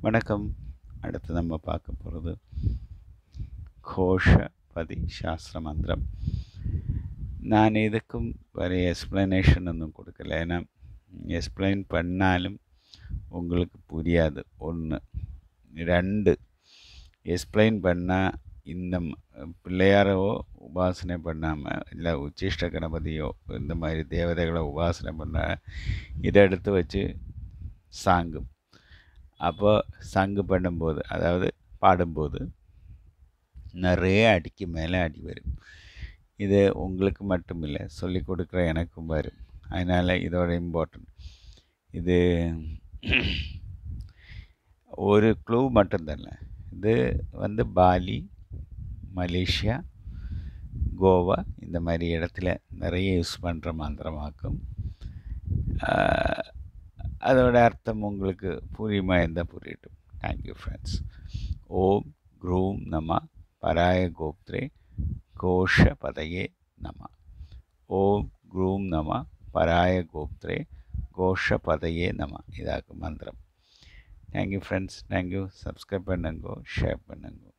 வணக்கம். அடுத்து நம்ம பார்க்க போகிறது கோஷபதி சாஸ்திர மந்திரம். நான் இதுக்கும் வேறு எக்ஸ்ப்ளனேஷன் ஒன்றும் கொடுக்கல. ஏன்னா எக்ஸ்பிளைன் பண்ணாலும் உங்களுக்கு புரியாது. 1 2 எக்ஸ்பிளைன் பண்ணால் இந்த பிள்ளையாரோ உபாசனை பண்ணாமல், இல்லை உச்சிஷ்ட கணபதியோ இந்த மாதிரி தேவதைகளை உபாசனை பண்ணால் இதை எடுத்து வச்சு சாங்கு, அப்போ சங்கு பண்ணும்போது, அதாவது பாடும்போது நிறைய அடிக்கு மேலே அடி வரும். இது உங்களுக்கு மட்டும் இல்லை, சொல்லிக் கொடுக்குற எனக்கும் வரும். அதனால் இதோட இம்பார்ட்டன்ட் இது ஒரு க்ளூ மட்டும்தானே. இது பாலி, மலேசியா, கோவா இந்த மாதிரி இடத்துல நிறைய யூஸ் பண்ணுற மந்திரமாக்கும். அதோட அர்த்தம் உங்களுக்கு புரியுமா இருந்தால் புரியட்டும். Thank you friends. ஓம் க்ரூம் நம பராய கோப்த்ரே கோஷபதயே நம. ஓம் க்ரூம் நம பராய கோப்த்ரே கோஷபதயே நம. இதாக்கும் மந்திரம். Thank you friends. தேங்க்யூ. சப்ஸ்கிரைப் பண்ணுங்கோ, ஷேர் பண்ணுங்கோ.